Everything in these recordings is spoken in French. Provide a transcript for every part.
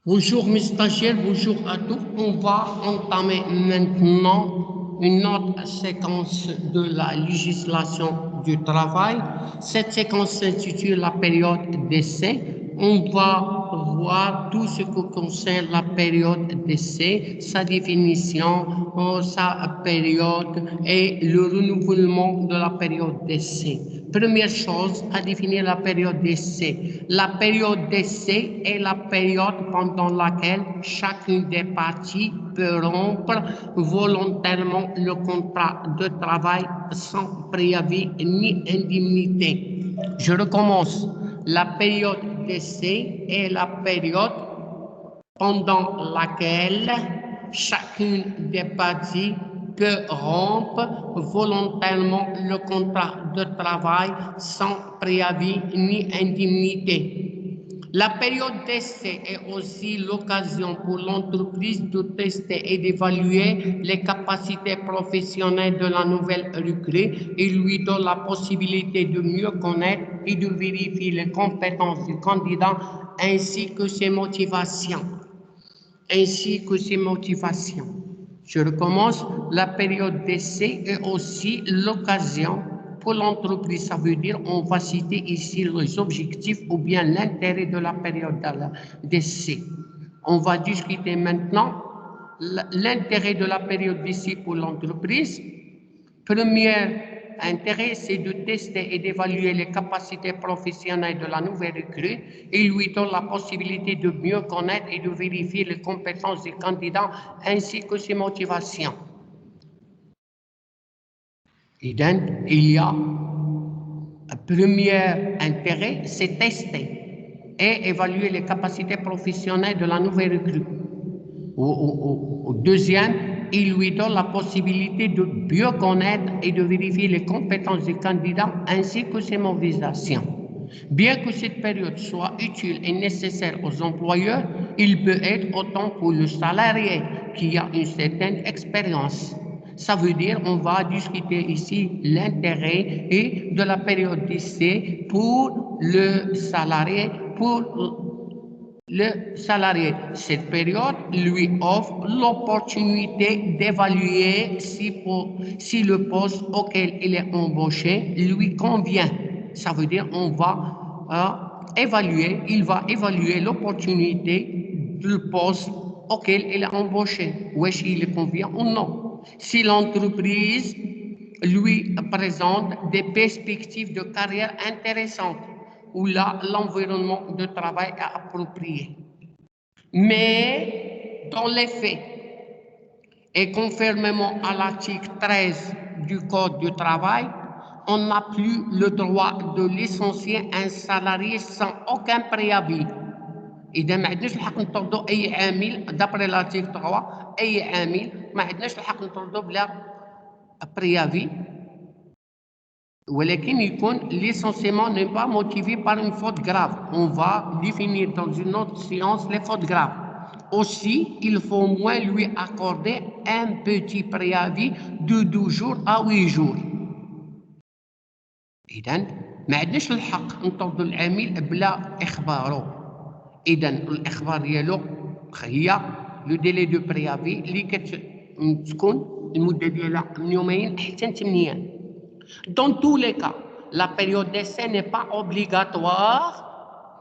Bonjour mes stagiaires, bonjour à tous. On va entamer maintenant une autre séquence de la législation du travail. Cette séquence s'intitule la période d'essai. On va voir tout ce qui concerne la période d'essai, sa définition, sa période et le renouvellement de la période d'essai. Première chose, à définir la période d'essai. La période d'essai est la période pendant laquelle chacune des parties peut rompre volontairement le contrat de travail sans préavis ni indemnité. Je recommence. La période d'essai est la période pendant laquelle chacune des parties peut rompre volontairement le contrat de travail sans préavis ni indemnité. La période d'essai est aussi l'occasion pour l'entreprise de tester et d'évaluer les capacités professionnelles de la nouvelle recrue et lui donne la possibilité de mieux connaître et de vérifier les compétences du candidat ainsi que ses motivations. Je recommence. La période d'essai est aussi l'occasion pour l'entreprise. Ça veut dire, on va citer ici les objectifs ou bien l'intérêt de la période d'essai. On va discuter maintenant l'intérêt de la période d'essai pour l'entreprise. Premier intérêt, c'est de tester et d'évaluer les capacités professionnelles de la nouvelle recrue et lui donne la possibilité de mieux connaître et de vérifier les compétences des candidats ainsi que ses motivations. Et donc, il y a un premier intérêt, c'est tester et évaluer les capacités professionnelles de la nouvelle recrue. Au deuxième, il lui donne la possibilité de mieux connaître et de vérifier les compétences des candidats ainsi que ses motivations. Bien que cette période soit utile et nécessaire aux employeurs, il peut être autant pour le salarié qui a une certaine expérience. Ça veut dire qu'on va discuter ici l'intérêt et de la période d'essai pour le salarié, cette période lui offre l'opportunité d'évaluer si le poste auquel il est embauché lui convient. Ça veut dire il va évaluer l'opportunité du poste auquel il est embauché. Est-ce qu'il convient ou non? Si l'entreprise lui présente des perspectives de carrière intéressantes, où là, l'environnement de travail est approprié. Mais, dans les faits, et conformément à l'article 13 du Code du travail, on n'a plus le droit de licencier un salarié sans aucun préavis. إذا ما عندناش الحق نطردوا أي عامل d'après l'article 3 أي عامل ما عندناش الحق نطردوا بلا préavis. ولكن يكون licenciement n'est pas motivé par une faute grave. On va définir dans une autre séance les fautes graves. Aussi, il faut au moins lui accorder un petit préavis de 12 jours à 8 jours. إذن ما عندناش الحق نطردوا العامل بلا إخباره. إذن الإخبار ديالو هي لو ديلي دو بريافي اللي كتكون المدة ديالها من يومين حتى 8 أيام. Dans tous les cas, la période d'essai n'est pas obligatoire.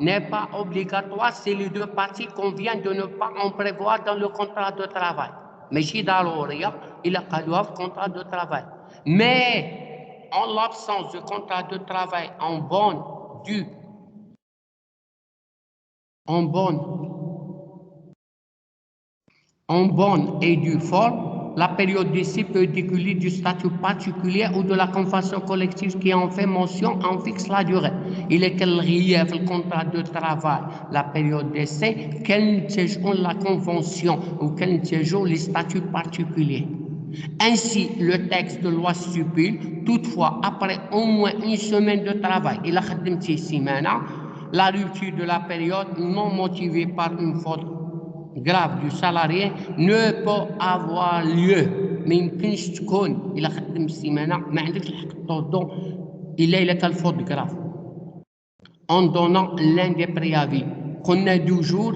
Si les deux parties conviennent de ne pas en prévoir dans le contrat de travail. Mais si ضرورية إلا قالوها في contrat de travail. Mais en l'absence de contrat de travail en bonne et due forme, la période d'essai peut découler du statut particulier ou de la convention collective qui en fait mention en fixe la durée. Il est quel relief le contrat de travail, la période d'essai, quel séjour la convention ou quel séjour les statuts particuliers. Ainsi, le texte de loi stipule, toutefois, après au moins une semaine de travail, il a la rupture de la période non motivée par une faute grave du salarié ne peut avoir lieu. ما يمكنش تكون إلا خدم السيمانة ما عندكش الحق تطردو إلا كان faute grave. En donnant l'un des préavis. قلنا 12 jours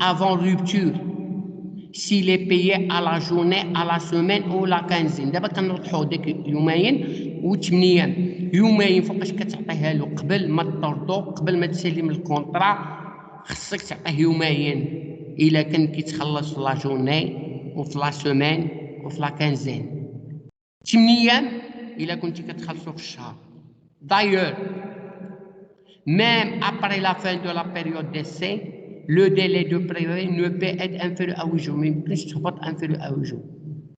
avant rupture, s'il est payé à la journée, à la semaine ou la quinzaine. دابا كنوضحوا ديك يومين و8 ايام. يومين فوقاش كتعطيها له قبل ما تطردو، قبل ما تسلم الكونطرا، خصك تعطيه يومين الا كان كيتخلص في لا جورني وفي لا سومين وفي لا كانزين. 8 ايام الا كنتي كتخلصو في الشهر. D'ailleurs, même après la fin de la période d'essai, le délai de préavis ne peut être inférieur à 8 jours, mais plus tu peux inférieur à 8 jours.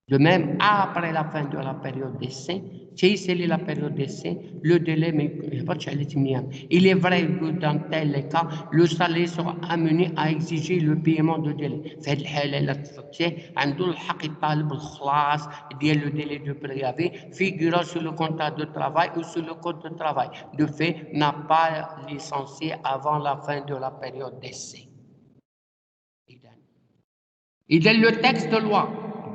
De même, après la fin de la période d'essai, c'est la période d'essai, le délai, il est vrai que dans tel cas, le salaire sera amené à exiger le paiement de délai. في هذه الحالة لا تستطيع عنده الحق يطالب الخلاص ديال le délai de préavis figurant sur le contrat de travail ou sur le code de travail. De fait, n'a pas licencié avant la fin de la période d'essai. إذن le texte de loi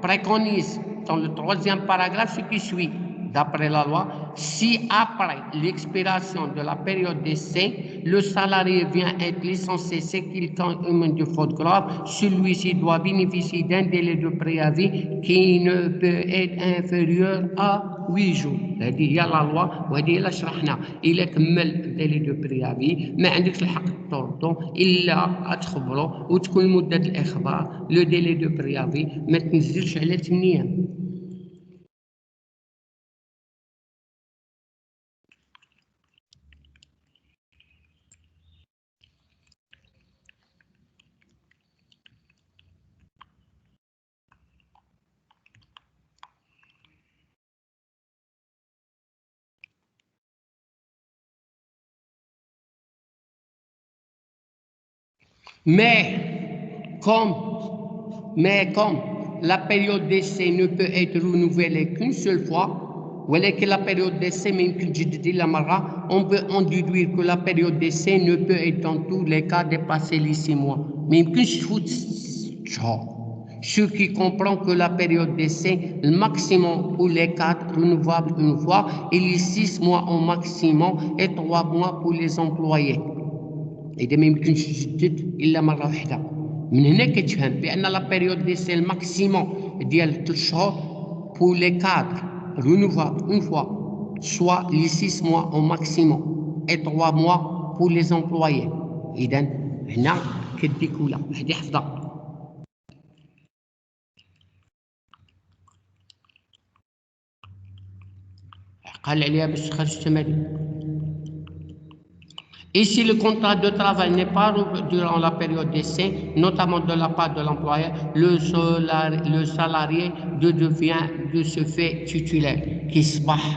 préconise dans le 3e paragraphe ce qui suit. D'après la loi, si après l'expiration de la période d'essai, le salarié vient être licencié, c'est qu'il commette de faute grave, celui-ci doit bénéficier d'un délai de préavis qui ne peut être inférieur à 8 jours. هذه هي لا لوا وهذه هي اللي شرحنا. إلا كمل الديلي دو بريافي ما عندكش الحق تطردو إلا تخبرو وتكون مدة الإخبار لو ديلي دو بريافي ما تنزلش على 8 أيام. Mais comme la période d'essai ne peut être renouvelée qu'une seule fois, ولكن la période d'essai ما يمكن تجدد إلا مرة, on peut en déduire que la période d'essai ne peut être dans tous les cas dépasser les 6 mois. ما يمكنش تفوت 6 شهور. Ce qui comprend que la période d'essai, le maximum pour les cadres renouvelable une fois, et les 6 mois au maximum et 3 mois pour les employés. إذا ما يمكنش تجدد إلا مرة واحدة. من هنا كتفهم بأن لا بيريود ديسي الماكسيموم ديال 3 شهور pour les cadres renouvelable une fois, soit les 6 mois au maximum et 3 mois pour les employés. إذا هنا كديكولا هذه حفظة. قال عليها باش تخرج التمارين. Et si le contrat de travail n'est pas durant la période d'essai, notamment de la part de l'employeur, le salarié devient de ce fait titulaire, qui soit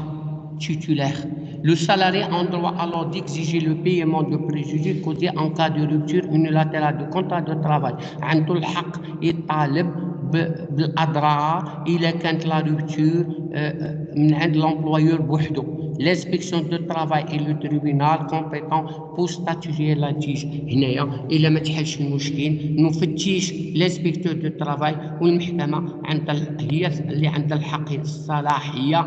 titulaire. Le salarié a droit alors d'exiger le paiement de préjudice causé en cas de rupture unilatérale du contrat de travail. عنده الحق يطالب بالأضرار إذا كانت la rupture من عند l'employeur بوحده. L'inspection de travail et le tribunal compétent pour statuer la tige. هنايا إلا ما تحلش المشكل نفتش l'inspecteur de travail والمحكمة هي اللي عندها الحق الصلاحية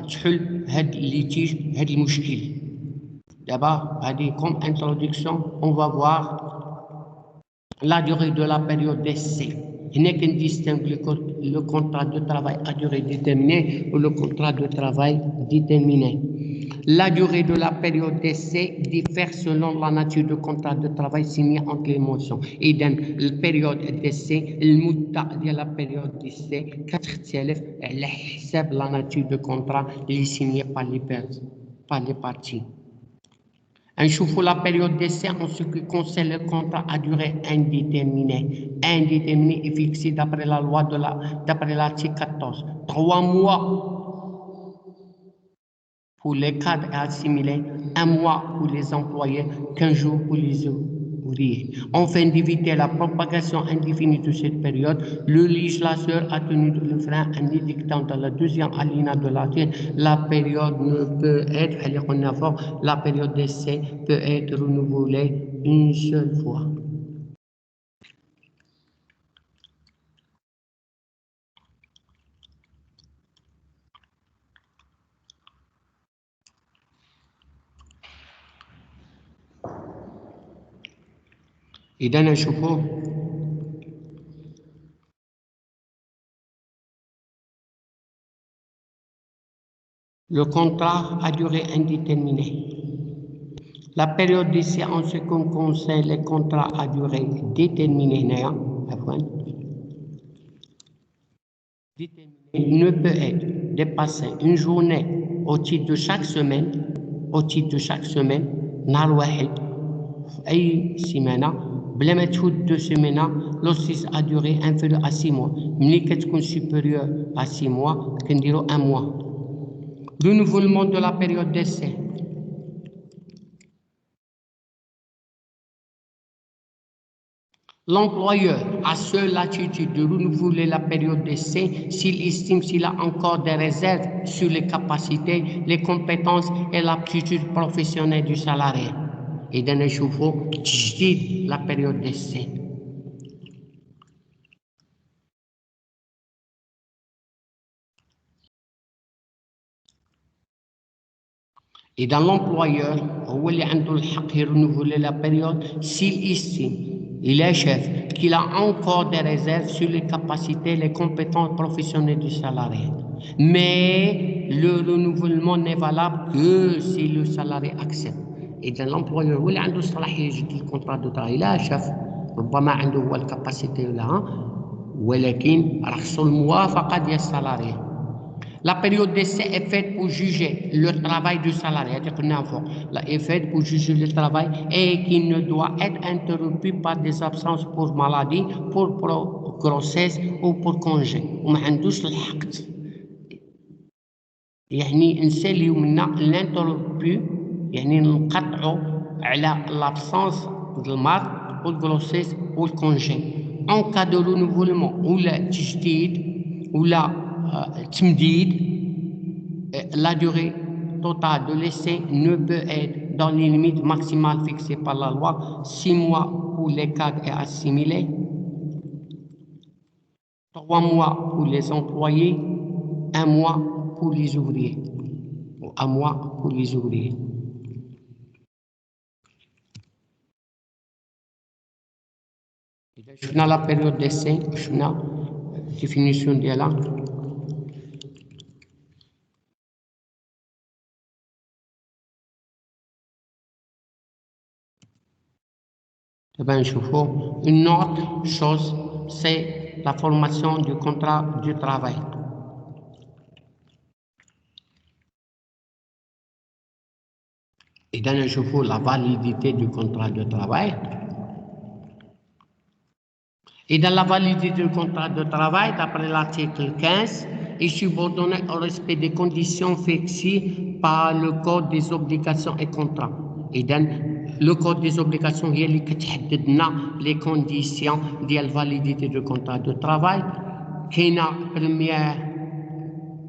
تحل هاد الليتيج هاد المشكل. دابا هادي comme introduction on va voir la durée de la période d'essai. هنا كنديستانغ le contrat de travail à durée déterminée ou le contrat de travail déterminé. La durée de la période d'essai diffère selon la nature du contrat de travail signé entre les mentions. إذا البيريود d'essai المدة ديال la période d'essai كتختلف على حساب la nature du contrat اللي signé par les parties. نشوفوا la période d'essai en ce qui concerne le contrat à durée indéterminée. Indéterminé est fixé d'après la loi d'après l'article 14. 3 mois pour les cadres assimilés, 1 mois pour les employés, 15 jours pour les ouvriers. Afin d'éviter la propagation indéfinie de cette période, le législateur a tenu le frein en édictant dans le 2e alinéa de l'article la période ne peut être, la période d'essai peut être renouvelée une seule fois. إذا نشوفوا Le contrat à durée indéterminée. La période d'essai en ce qui concerne les contrats à durée déterminée ne peut être dépassé une journée au titre de chaque semaine, نهار واحد في أي سيمانة بلا ما تفوت 2 semaines lorsqu'il a duré inférieur à 6 mois. ملي كتكون supérieur à 6 mois كنديرو 1 mois. Renouvellement de la période d'essai. L'employeur a seule latitude de renouveler la période d'essai s'il estime qu'il a encore des réserves sur les capacités, les compétences et l'aptitude professionnelle du salarié. إذا نشوفوا تجديد la période d'essai. Et dans l'employeur, هو اللي عنده الحق renouveler la période s'il estime, il est chef, qu'il a encore des réserves sur les capacités, les compétences professionnelles du salarié. Mais le renouvellement n'est valable que si le salarié accepte. Et dans l'employeur هو اللي عنده صلاحية يجدد الكونترا دو تراي. لا شاف ربما عنده هو الكاباسيتي ولا ولكن راه خصو الموافقة ديال السالاري. La période d'essai est faite pour juger le travail du salarié. Est faite pour juger le travail et qui ne doit être interrompu par des absences pour maladie, pour grossesse ou pour congé. وما عندوش الحق يعني نساليو منا l'interrompu يعني نقطعوا على l'absence المرض والgrossesse والcongé. En cas de renouvellement ولا تجديد ولا تمديد, la durée totale de l'essai ne peut être dans les limites maximales fixées par la loi, 6 mois pour les cadres et assimilés, 3 mois pour les employés, 1 mois pour les ouvriers. 1 mois pour les ouvriers. شفنا la période d'essai, شفنا définition ديالها. Une autre chose, c'est la formation du contrat du travail. Et dans le jour, la validité du contrat de travail. Et dans la validité du contrat de travail, d'après l'article 15, est subordonné au respect des conditions fixées par le Code des obligations et contrats. Et dans le Code des obligations, il y a les conditions de la validité du contrat de travail. Qui a première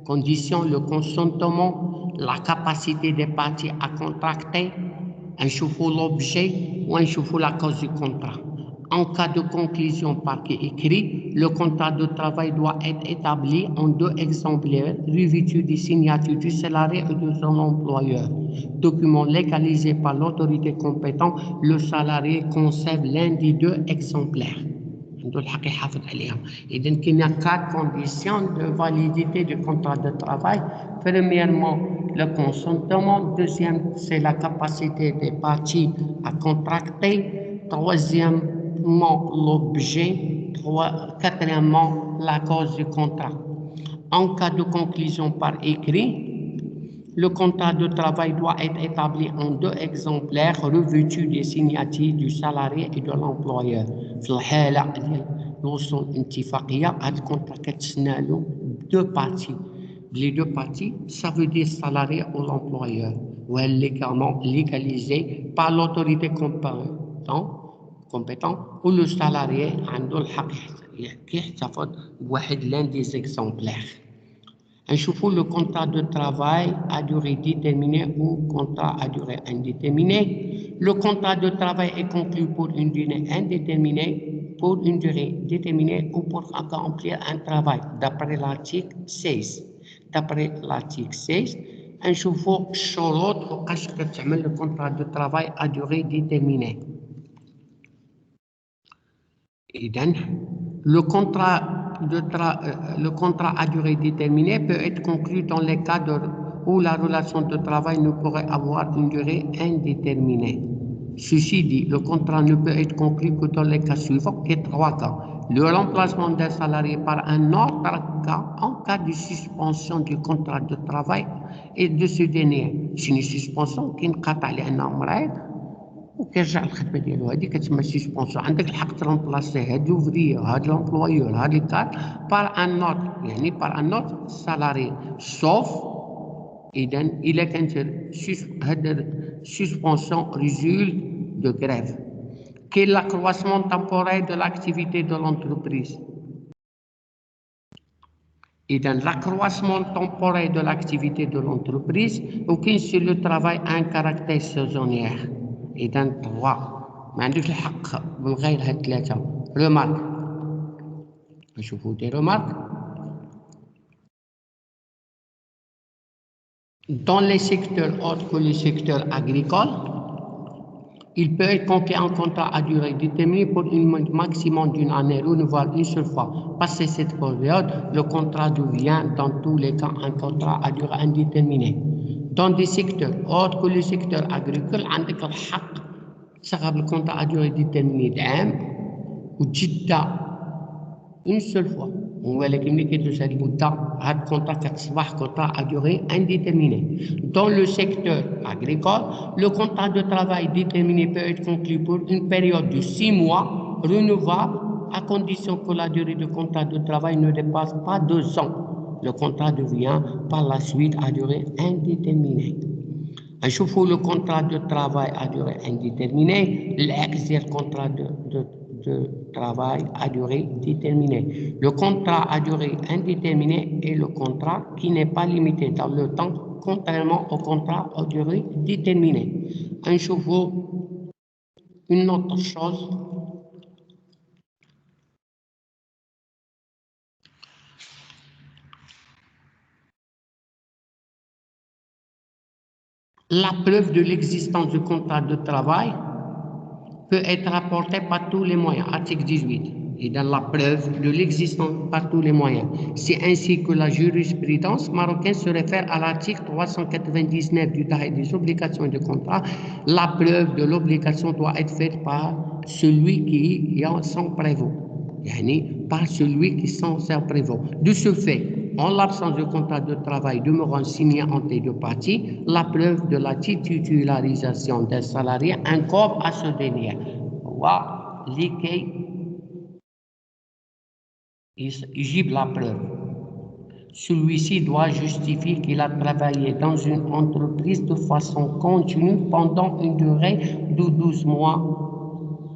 condition, le consentement, la capacité des parties à contracter, un chauffe-eau l'objet ou un chauffe-eau la cause du contrat. En cas de conclusion par écrit, le contrat de travail doit être établi en 2 exemplaires revêtus des signatures du salarié et de son employeur. Document légalisé par l'autorité compétente, le salarié conserve l'un des 2 exemplaires. Et donc, il y a 4 conditions de validité du contrat de travail. Premièrement, le consentement. Deuxième, c'est la capacité des parties à contracter. Troisièmement, l'objet. Quatrièmement, la cause du contrat. En cas de conclusion par écrit, le contrat de travail doit être établi en 2 exemplaires revêtus des signatures du salarié et de l'employeur. في الحالة ديال الوصول لاتفاقية هاد الكونترا كتسنى له 2 parties. Les 2 parties, ça veut dire salarié ou l'employeur. Ou elle est légalement légalisée par l'autorité compétente ou le salarié عنده الحق يحتفظ بواحد l'un des exemplaires. نشوفوا le contrat de travail à durée déterminée ou contrat à durée indéterminée. Le contrat de travail est conclu pour une durée indéterminée, pour une durée déterminée ou pour accomplir un travail d'après l'article 16. D'après l'article 16, نشوفوا الشروط وقاش كتعمل le contrat de travail à durée déterminée. إذن le contrat à durée déterminée peut être conclu dans les cas de où la relation de travail ne pourrait avoir une durée indéterminée. Ceci dit, le contrat ne peut être conclu que dans les cas suivants, qui est 3 cas. Le remplacement d'un salarié par un autre cas en cas de suspension du contrat de travail et de ce dernier. C'est une suspension qui انقطع لأنه مريض وكيرجع للخدمة ديالو، هذه كتسمى suspension. عندك الحق ترمبلاسي هاد لوفريور هاد لومبلويور هاد الكار par un autre، يعني par un autre salarié، sauf إذا كانت هاد suspension résulte de grève. Quel est l'accroissement temporel de l'activité de l'entreprise? L'accroissement temporel de l'activité de l'entreprise, aucun si le travail a un caractère saisonnier. 3 ما عندكش الحق من غير هاد 3. remarque. نشوفوا des remarques. Dans les secteurs autres que le secteur agricole, il peut être confié un contrat à durée déterminée pour un maximum d'une année, renouvelable une seule fois. Passé cette période, le contrat devient dans tous les cas un contrat à durée indéterminée. Dans des secteurs autres que le secteur agricole, عندك الحق تشغل الكونترا à durée déterminée عام وتجدها une seule fois. ولكن ملي كيدوز هاد المدة هاد الكونترا كتصبح كونترا à durée indéterminée. Dans le secteur agricole, le contrat de travail déterminé peut être conclu pour une période de 6 mois, renouvelable à condition que la durée de contrat de travail ne dépasse pas 2 ans. Le contrat devient par la suite à durée indéterminée. نشوفوا le contrat de travail à durée indéterminée, l'ex du contrat de travail à durée déterminée. Le contrat à durée indéterminée est le contrat qui n'est pas limité dans le temps, contrairement au contrat à durée déterminée. نشوفوا une autre chose. La preuve de l'existence du contrat de travail peut être apportée par tous les moyens. Article 18. Et dans la preuve de l'existence par tous les moyens. C'est ainsi que la jurisprudence marocaine se réfère à l'article 399 du Cahier des obligations de contrat. La preuve de l'obligation doit être faite par celui qui s'en prévaut. Par celui qui s'en prévaut. De ce fait, en l'absence de contrat de travail demeurant signé entre les deux parties, la preuve de la titularisation d'un salarié incombe à ce dernier. يجيب la preuve. Celui-ci doit justifier qu'il a travaillé dans une entreprise de façon continue pendant une durée de 12 mois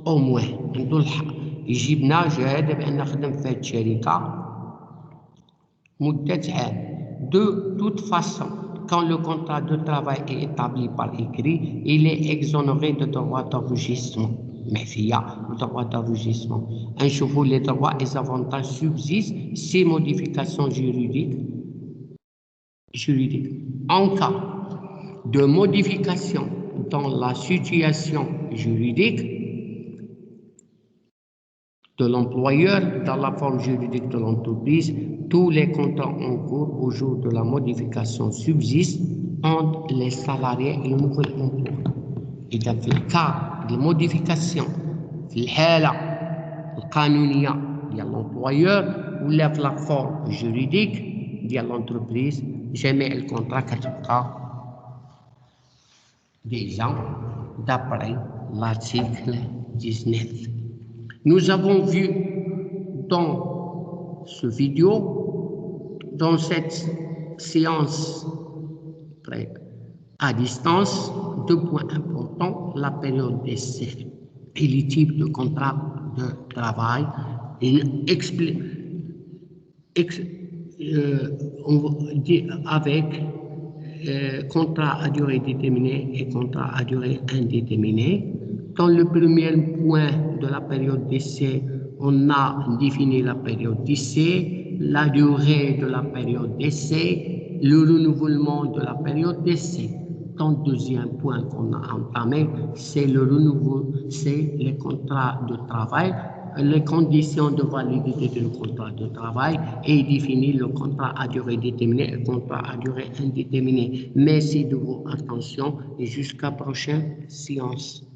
au moins. عنده الحق يجيبنا شهادة بأن خدم في هذه الشركة مدة عام. De toute façon, quand le contrat de travail est établi par écrit, il est exonéré de droits d'enregistrement. Mais il y a le droit d'enregistrement. نشوفوا les droits et avantages subsistent ces modifications juridiques. En cas de modification dans la situation juridique de l'employeur dans la forme juridique de l'entreprise, tous les contrats en cours au jour de la modification subsistent entre les salariés et le nouvel emploi. إذا في الكا de modification في الحالة القانونية ديال l'employeur ولا في la forme juridique ديال l'entreprise جميع الكونترا كتبقى déjà d'après l'article 19. Nous avons vu dans ce vidéo, dans cette séance à distance, 2 points importants, la période d'essai et les types de contrats de travail, avec contrat à durée déterminée et contrat à durée indéterminée. Dans le premier point de la période d'essai, on a défini la période d'essai, la durée de la période d'essai, le renouvellement de la période d'essai. Dans le deuxième point qu'on a entamé, c'est le renouveau, c'est les contrats de travail les conditions de validité du contrat de travail et définit le contrat à durée déterminée et le contrat à durée indéterminée. Merci de votre attention et jusqu'à la prochaine séance.